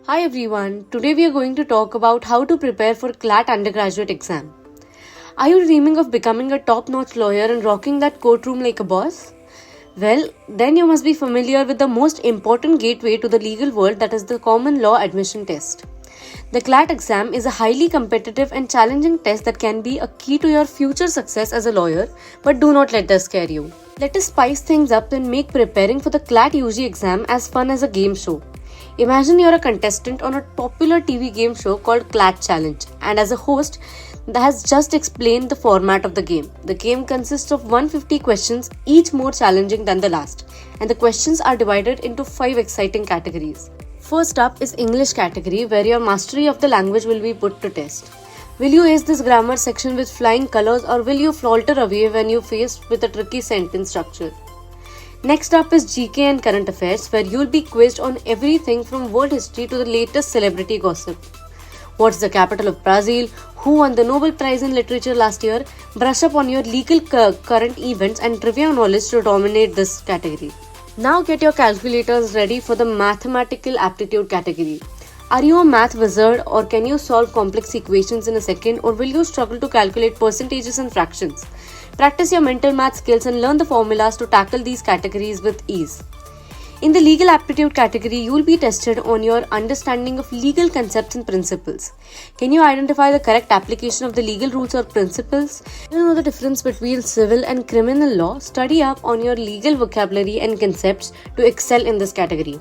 Hi everyone, today we are going to talk about how to prepare for CLAT undergraduate exam. Are you dreaming of becoming a top-notch lawyer and rocking that courtroom like a boss? Well, then you must be familiar with the most important gateway to the legal world, that is the common law admission test. The CLAT exam is a highly competitive and challenging test that can be a key to your future success as a lawyer, but do not let this scare you. Let us spice things up and make preparing for the CLAT UG exam as fun as a game show. Imagine you're a contestant on a popular TV game show called CLAT Challenge, and as a host that has just explained the format of the game. The game consists of 150 questions, each more challenging than the last, and the questions are divided into 5 exciting categories. First up is English category, where your mastery of the language will be put to test. Will you ace this grammar section with flying colors, or will you falter away when you faced with a tricky sentence structure? Next up is GK and current affairs, where you'll be quizzed on everything from world history to the latest celebrity gossip. What's the capital of Brazil? Who won the Nobel Prize in Literature last year? Brush up on your legal current events and trivia knowledge to dominate this category. Now get your calculators ready for the mathematical aptitude category. Are you a math wizard, or can you solve complex equations in a second, or will you struggle to calculate percentages and fractions? Practice your mental math skills and learn the formulas to tackle these categories with ease. In the legal aptitude category, you will be tested on your understanding of legal concepts and principles. Can you identify the correct application of the legal rules or principles? Do you know the difference between civil and criminal law? Study up on your legal vocabulary and concepts to excel in this category.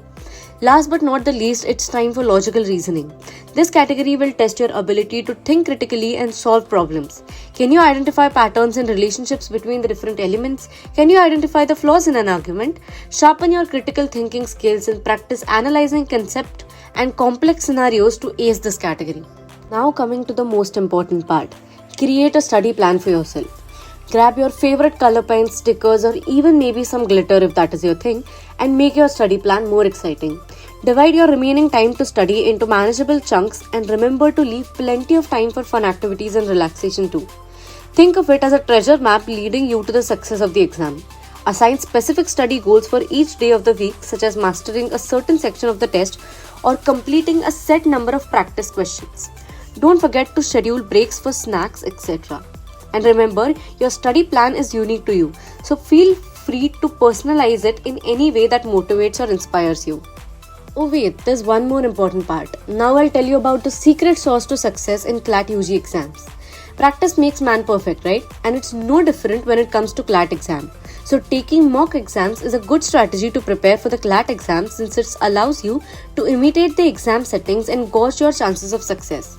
Last but not the least, it's time for logical reasoning. This category will test your ability to think critically and solve problems. Can you identify patterns in relationships between the different elements? Can you identify the flaws in an argument? Sharpen your critical thinking skills and practice analyzing concept and complex scenarios to ace this category. Now coming to the most important part. Create a study plan for yourself. Grab your favorite color pens, stickers, or even maybe some glitter if that is your thing, and make your study plan more exciting. Divide your remaining time to study into manageable chunks, and remember to leave plenty of time for fun activities and relaxation too. Think of it as a treasure map leading you to the success of the exam. Assign specific study goals for each day of the week, such as mastering a certain section of the test or completing a set number of practice questions. Don't forget to schedule breaks for snacks, etc. And remember, your study plan is unique to you, so feel free to personalize it in any way that motivates or inspires you. Oh wait, there's one more important part. Now I'll tell you about the secret sauce to success in CLAT UG exams. Practice makes man perfect, right? And it's no different when it comes to CLAT exam. So taking mock exams is a good strategy to prepare for the CLAT exam, since it allows you to imitate the exam settings and gauge your chances of success.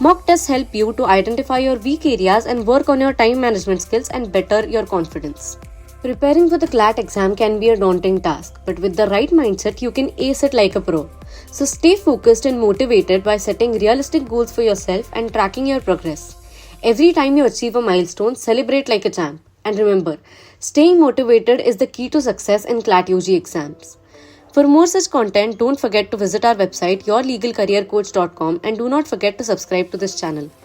Mock tests help you to identify your weak areas and work on your time management skills and better your confidence. Preparing for the CLAT exam can be a daunting task, but with the right mindset, you can ace it like a pro. So stay focused and motivated by setting realistic goals for yourself and tracking your progress. Every time you achieve a milestone, celebrate like a champ. And remember, staying motivated is the key to success in CLAT UG exams. For more such content, don't forget to visit our website yourlegalcareercoach.com, and do not forget to subscribe to this channel.